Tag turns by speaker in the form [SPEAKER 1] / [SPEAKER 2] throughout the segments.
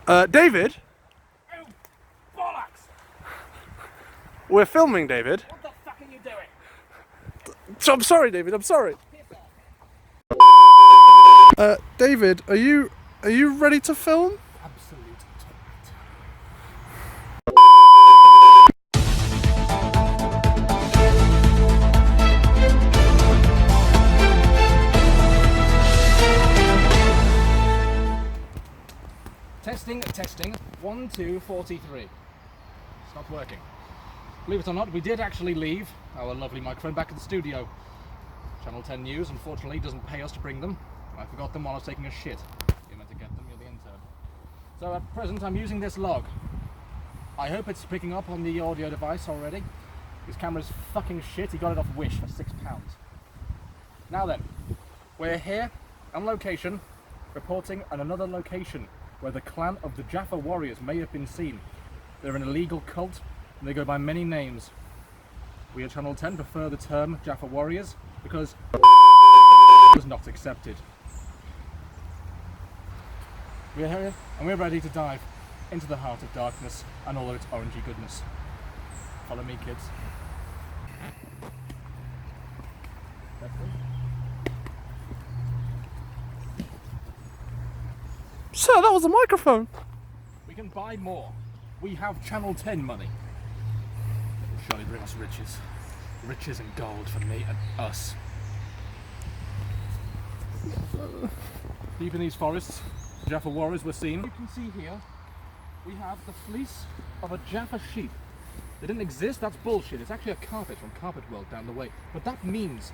[SPEAKER 1] David?
[SPEAKER 2] Oh, bollocks!
[SPEAKER 1] We're filming, David.
[SPEAKER 2] What the fuck are you doing?
[SPEAKER 1] So I'm sorry, David, I'm sorry. David, are you ready to film?
[SPEAKER 2] Absolute toilet. Testing. 1, 2, 43. It's not working. Believe it or not, we did actually leave our lovely microphone back at the studio. Channel 10 News, unfortunately, doesn't pay us to bring them. I forgot them while I was taking a shit. You're meant to get them, you're the intern. So at present, I'm using this log. I hope it's picking up on the audio device already. His camera's fucking shit. He got it off Wish for £6. Now then, we're here on location, reporting on another location where the clan of the Jaffa Warriors may have been seen. They're an illegal cult and they go by many names. We at Channel 10 prefer the term Jaffa Warriors because was not accepted. We're here and we're ready to dive into the heart of darkness and all of its orangey goodness. Follow me, kids.
[SPEAKER 1] Sir, that was a microphone.
[SPEAKER 2] We can buy more. We have Channel 10 money. It will surely bring us riches. Riches and gold for me and us. Deep in these forests, the Jaffa Warriors were seen. You can see here, we have the fleece of a Jaffa sheep. They didn't exist, that's bullshit. It's actually a carpet from Carpet World down the way. But that means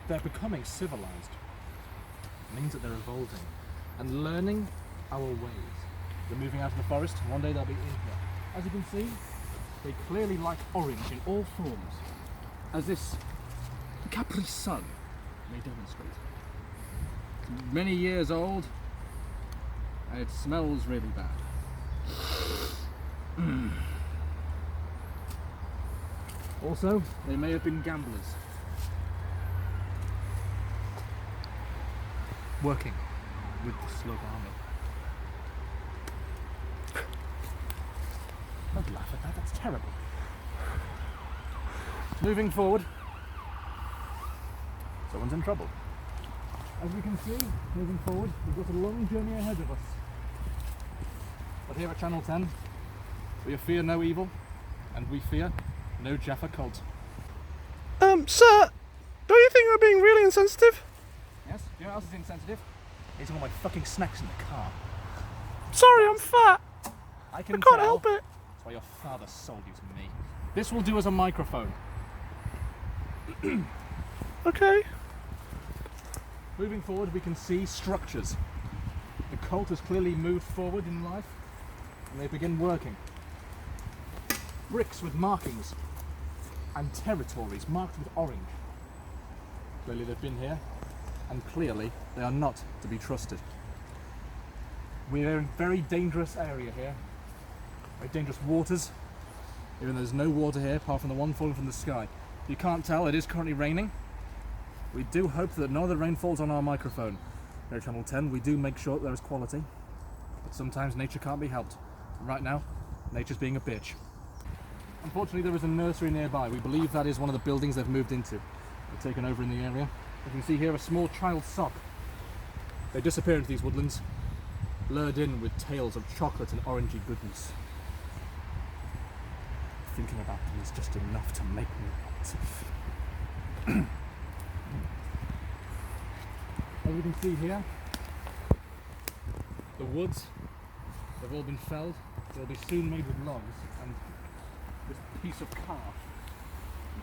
[SPEAKER 2] they're becoming civilized. It means that they're evolving and learning our ways. They're moving out of the forest, and one day they'll be in here. As you can see, they clearly like orange in all forms, as this Capri Sun may demonstrate. It's many years old, and it smells really bad. Also, they may have been gamblers, working with the Slug Army. Don't laugh at that, that's terrible. Moving forward, someone's in trouble. As we can see, moving forward, we've got a long journey ahead of us. But here at Channel 10, we fear no evil, and we fear no Jaffa cult.
[SPEAKER 1] Sir, don't you think we're being really insensitive?
[SPEAKER 2] Yes? You know what else is insensitive? Eating all my fucking snacks in the car.
[SPEAKER 1] Sorry, I'm fat.
[SPEAKER 2] I
[SPEAKER 1] can't
[SPEAKER 2] tell.
[SPEAKER 1] help it.
[SPEAKER 2] That's why your father sold you to me. This will do as a microphone.
[SPEAKER 1] Okay.
[SPEAKER 2] Moving forward, we can see structures. The cult has clearly moved forward in life, and they begin working. Bricks with markings, and territories marked with orange. Clearly they've been here, and clearly they are not to be trusted. We are in a very dangerous area here. Very dangerous waters, even though there's no water here apart from the one falling from the sky. You can't tell, it is currently raining. We do hope that none of the rain falls on our microphone. Here at Channel 10, we do make sure that there is quality, but sometimes nature can't be helped. And right now, nature's being a bitch. Unfortunately, there is a nursery nearby. We believe that is one of the buildings they've moved into. They've taken over in the area. You can see here a small child's sock. They disappear into these woodlands, lured in with tales of chocolate and orangey goodness. Thinking about them is just enough to make me want. As you can see here, the woods have all been felled. They'll be soon made with logs, and this piece of calf,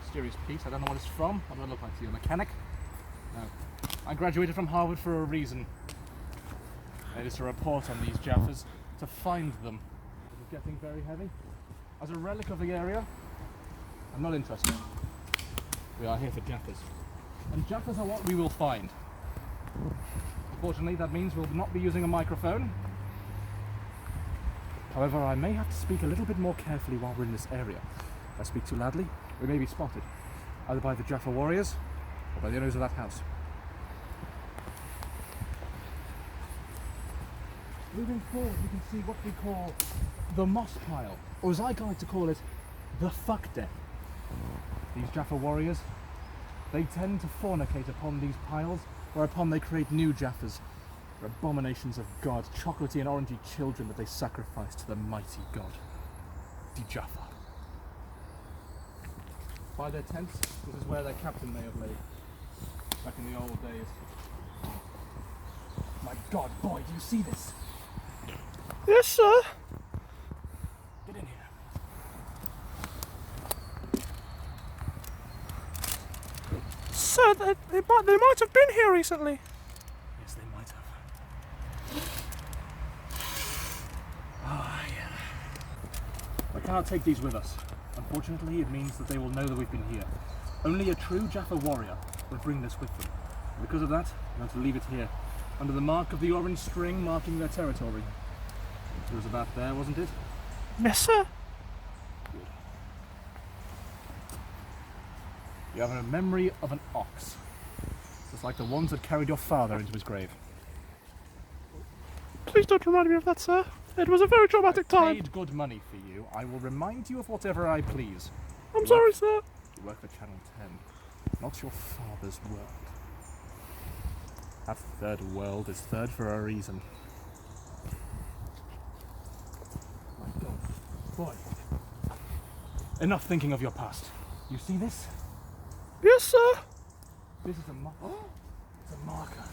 [SPEAKER 2] mysterious piece, I don't know what it's from. What do I look like to you, a mechanic? No. I graduated from Harvard for a reason. It is to report on these Jaffas, to find them. It is getting very heavy. As a relic of the area, I'm not interested. We are here for Jaffas. And Jaffas are what we will find. Unfortunately, that means we'll not be using a microphone. However, I may have to speak a little bit more carefully while we're in this area. If I speak too loudly, we may be spotted, either by the Jaffa Warriors or by the owners of that house. Moving forward, you can see what we call the moss pile, or as I like to call it, the fuck den. These Jaffa Warriors, they tend to fornicate upon these piles, whereupon they create new Jaffas. They're abominations of God, chocolatey and orangey children that they sacrifice to the mighty God, the Jaffa. By their tents, this is where their captain may have laid, back in the old days. My God, boy, do you see this?
[SPEAKER 1] Yes, sir.
[SPEAKER 2] Get in here.
[SPEAKER 1] Sir, they might have been here recently.
[SPEAKER 2] Yes, they might have. Ah, yeah. I cannot take these with us. Unfortunately, it means that they will know that we've been here. Only a true Jaffa warrior would bring this with them. Because of that, I'm going to leave it here, under the mark of the orange string marking their territory. It was about there, wasn't it?
[SPEAKER 1] Yes, sir.
[SPEAKER 2] Good. You have a memory of an ox, just like the ones that carried your father into his grave.
[SPEAKER 1] Please don't remind me of that, sir. It was a very traumatic time.
[SPEAKER 2] Paid good money for you. I will remind you of whatever I please.
[SPEAKER 1] I'm sorry, sir.
[SPEAKER 2] You work for Channel 10, not your father's world. That third world is third for a reason. My God. Boy. Enough thinking of your past. You see this?
[SPEAKER 1] Yes, sir.
[SPEAKER 2] This is it's a marker.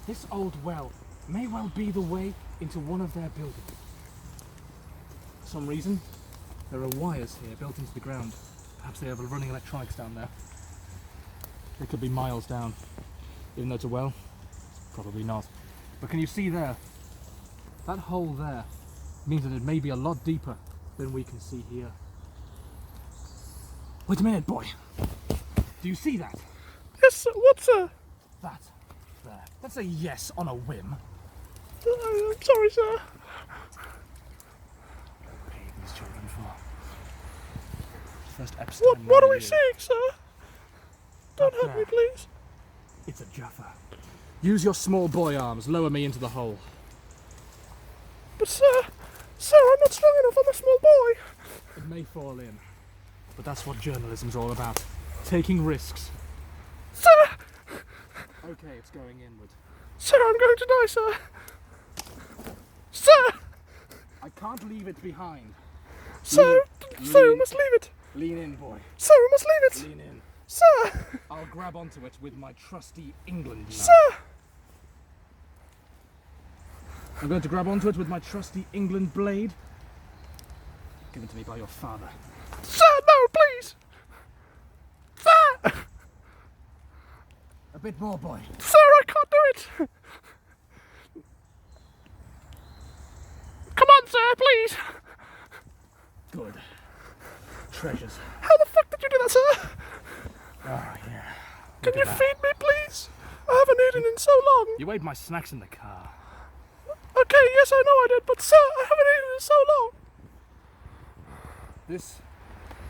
[SPEAKER 2] This old well may well be the way into one of their buildings. For some reason, there are wires here built into the ground. Perhaps they have running electronics down there. They could be miles down. Even though it's a well, probably not. But can you see there? That hole there means that it may be a lot deeper than we can see here. Wait a minute, boy. Do you see that?
[SPEAKER 1] Yes, sir. What, sir?
[SPEAKER 2] That there. That's a yes on a whim.
[SPEAKER 1] I'm sorry, sir.
[SPEAKER 2] What are paying these children for? First Epstein.
[SPEAKER 1] What are we seeing, sir? Don't
[SPEAKER 2] Up
[SPEAKER 1] hurt me,
[SPEAKER 2] there.
[SPEAKER 1] please.
[SPEAKER 2] It's a Jaffa. Use your small boy arms. Lower me into the hole.
[SPEAKER 1] But, sir, I'm not strong enough. I'm a small boy.
[SPEAKER 2] It may fall in. But that's what journalism's all about. Taking risks.
[SPEAKER 1] Sir!
[SPEAKER 2] Okay, it's going inward.
[SPEAKER 1] Sir, I'm going to die, sir. Sir!
[SPEAKER 2] I can't leave it behind.
[SPEAKER 1] Sir,
[SPEAKER 2] Lean-
[SPEAKER 1] sir, we
[SPEAKER 2] lean-
[SPEAKER 1] must leave it.
[SPEAKER 2] Lean in, boy.
[SPEAKER 1] Sir, we must leave it.
[SPEAKER 2] Lean in.
[SPEAKER 1] Sir!
[SPEAKER 2] I'll grab onto it with my trusty England knife.
[SPEAKER 1] Sir!
[SPEAKER 2] I'm going to grab onto it with my trusty England blade. Given to me by your father.
[SPEAKER 1] Sir, no, please! Sir!
[SPEAKER 2] A bit more, boy.
[SPEAKER 1] Sir, I can't do it! Come on, sir, please!
[SPEAKER 2] Good. Treasures.
[SPEAKER 1] How the fuck did you do that, sir?
[SPEAKER 2] Oh, yeah.
[SPEAKER 1] Can
[SPEAKER 2] Look
[SPEAKER 1] you
[SPEAKER 2] at that.
[SPEAKER 1] feed me, please? I haven't eaten in so long.
[SPEAKER 2] You ate my snacks in the car.
[SPEAKER 1] Okay, yes, I know I did, but sir, I haven't eaten in so long.
[SPEAKER 2] This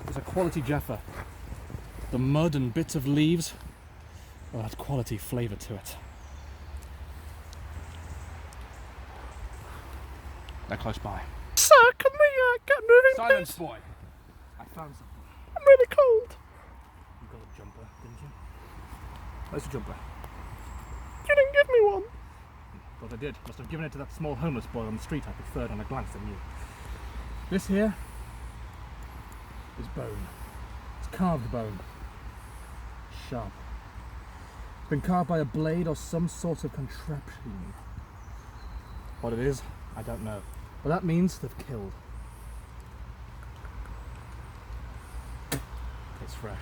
[SPEAKER 2] is a quality Jaffa. The mud and bits of leaves will add quality flavour to it. They're close by.
[SPEAKER 1] Sir, can we get moving,
[SPEAKER 2] Silence,
[SPEAKER 1] please?
[SPEAKER 2] boy. I found something.
[SPEAKER 1] I'm really cold.
[SPEAKER 2] You got a jumper, didn't you? Where's the jumper?
[SPEAKER 1] You didn't give me one.
[SPEAKER 2] Thought I did. Must have given it to that small homeless boy on the street I preferred on a glance than you. This here is bone. It's carved bone. Sharp. It's been carved by a blade or some sort of contraption. What it is, I don't know. But that means they've killed. It's fresh.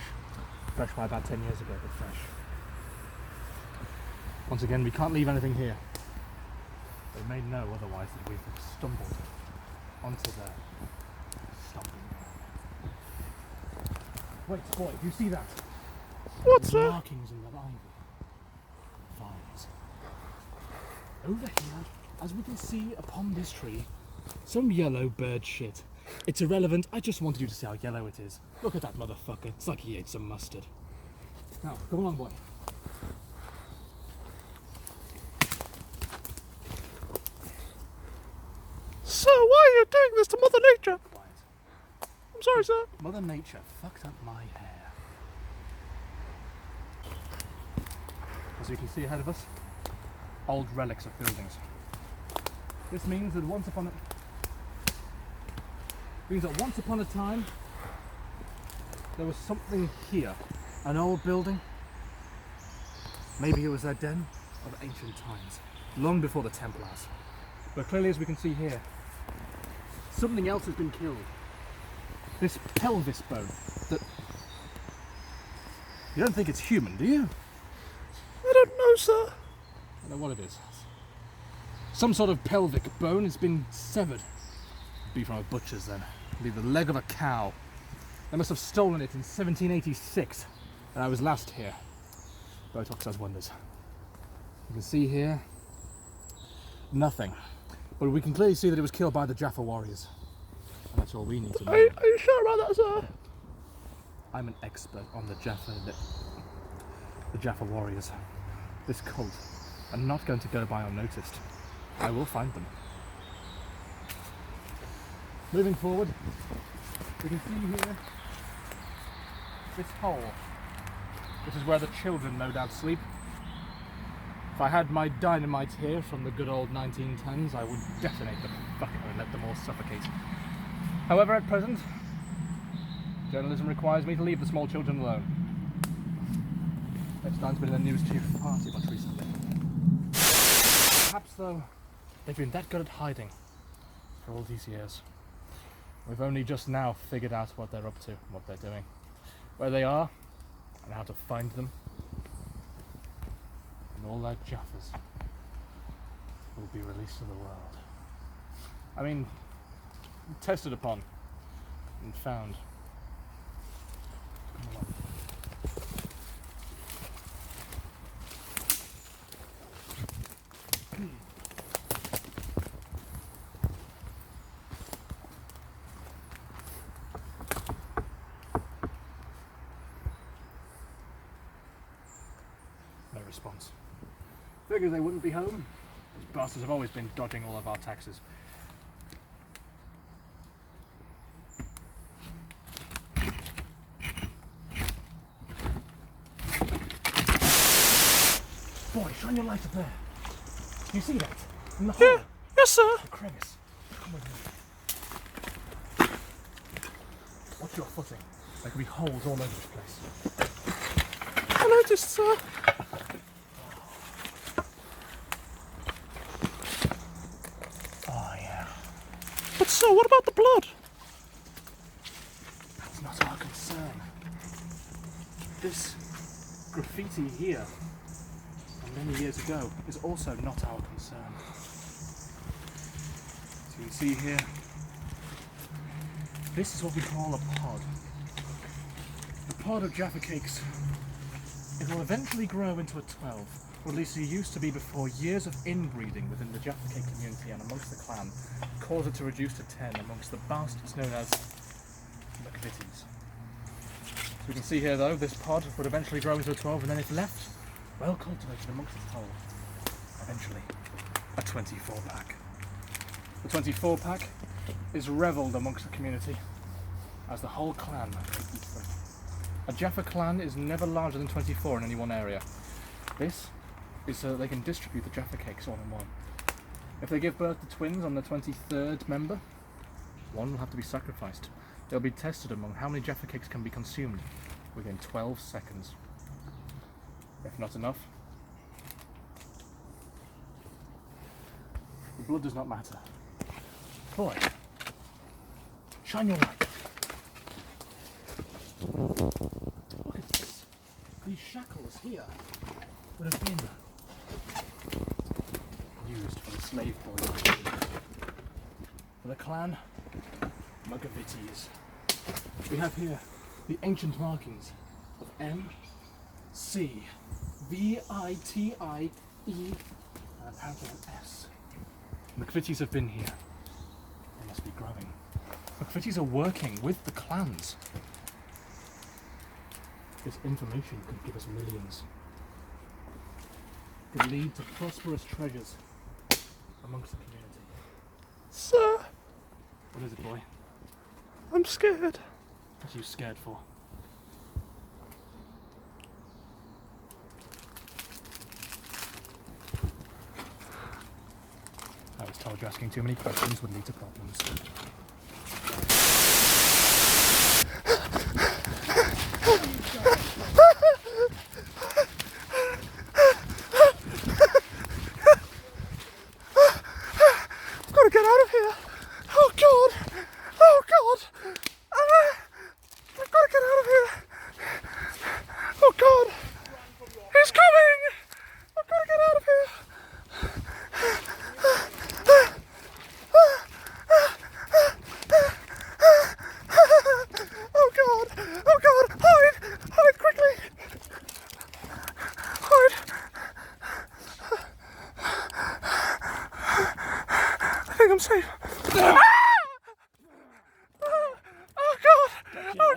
[SPEAKER 2] Fresh by about 10 years ago, but fresh. Once again, we can't leave anything here. They may know otherwise that we've stumbled onto their stumbling ground. Wait, boy, do you see that?
[SPEAKER 1] What's
[SPEAKER 2] There's
[SPEAKER 1] that?
[SPEAKER 2] markings in the ivy. Vines. Over here, as we can see upon this tree, some yellow bird shit. It's irrelevant, I just wanted you to see how yellow it is. Look at that motherfucker, it's like he ate some mustard. Now, come along, boy.
[SPEAKER 1] doing this to Mother Nature.
[SPEAKER 2] Quiet.
[SPEAKER 1] I'm sorry, sir.
[SPEAKER 2] Mother Nature fucked up my hair. As you can see ahead of us, old relics of buildings. This means that once upon a time there was something here, an old building. Maybe it was a den of ancient times, long before the Templars. But clearly, as we can see here, something else has been killed. This pelvis bone that... You don't think it's human, do you?
[SPEAKER 1] I don't know, sir.
[SPEAKER 2] I don't know what it is. Some sort of pelvic bone has been severed. It'd be from a butcher's then. It'd be the leg of a cow. They must have stolen it in 1786, and I was last here. Botox does wonders. You can see here, nothing. But we can clearly see that it was killed by the Jaffa Warriors. And that's all we need to know.
[SPEAKER 1] Are you sure about that, sir?
[SPEAKER 2] I'm an expert on the Jaffa Warriors. This cult are not going to go by unnoticed. I will find them. Moving forward, we can see here this hole. This is where the children no doubt sleep. If I had my dynamite here from the good old 1910s, I would detonate them and let them all suffocate. However, at present, journalism requires me to leave the small children alone. Epstein's been in the news too far too much recently. Perhaps, though, they've been that good at hiding for all these years. We've only just now figured out what they're up to, what they're doing, where they are, and how to find them. And all their Jaffas will be released to the world. I mean, tested upon and found. Come along. No response. Figures they wouldn't be home. These bastards have always been dodging all of our taxes. Boy, shine your light up there. Do you see that? In the hole.
[SPEAKER 1] Yeah. Yes, sir.
[SPEAKER 2] The crevice. Come with me. Watch your footing. There could be holes all over this place.
[SPEAKER 1] I noticed, sir.
[SPEAKER 2] Oh, yeah.
[SPEAKER 1] But, sir, what about the blood?
[SPEAKER 2] That's not our concern. This graffiti here, from many years ago, is also not our concern. As you can see here, this is what we call a pod. A pod of Jaffa cakes. It will eventually grow into a 12, or at least it used to be before years of inbreeding within the Jaffa cake community and amongst the clan caused it to reduce to 10 amongst the bastards known as McVitties. So we can see here though, this pod would eventually grow into a 12, and then if left, well cultivated amongst its whole, eventually a 24 pack. The 24 pack is revelled amongst the community as the whole clan eats them. A Jaffa clan is never larger than 24 in any one area. This is so that they can distribute the Jaffa cakes all in one. If they give birth to twins on the 23rd member, one will have to be sacrificed. They'll be tested among how many Jaffa cakes can be consumed within 12 seconds. If not enough, the blood does not matter. Boy, shine your light. Look at this. These shackles here would have been used for the slave boys. For the clan Mugavitties. We have here the ancient markings of M, C, V, I, T, I, E, and apparently an S. McVitties have been here. They must be growing. McVitties are working with the clans. This information could give us millions. Could lead to prosperous treasures amongst the community.
[SPEAKER 1] Sir,
[SPEAKER 2] What is it, boy?
[SPEAKER 1] I'm scared.
[SPEAKER 2] What are you scared for? I was told you asking too many questions would lead to problems.
[SPEAKER 1] I've got to get out of here. Oh God! Oh God! I've got to get out of here. Oh God! He's coming! I've got to get out of here. Oh God! Oh God! Hide! Hide quickly! Hide! I think I'm safe. Ah! Oh God! Oh.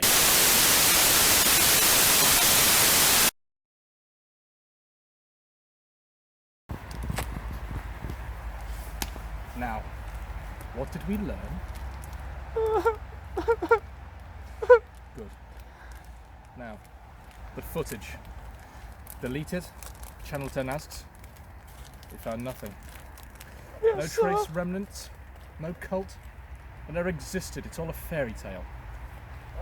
[SPEAKER 2] Now, what did we learn? Good. Now, the footage. Deleted. Channel 10 asks. We found nothing. No
[SPEAKER 1] Yes,
[SPEAKER 2] trace
[SPEAKER 1] sir.
[SPEAKER 2] remnants. No cult. It never existed. It's all a fairy tale.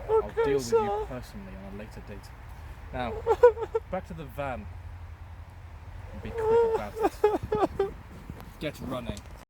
[SPEAKER 1] Okay,
[SPEAKER 2] I'll deal with
[SPEAKER 1] sir.
[SPEAKER 2] you personally on a later date. Now, back to the van. And be quick about it. Get running.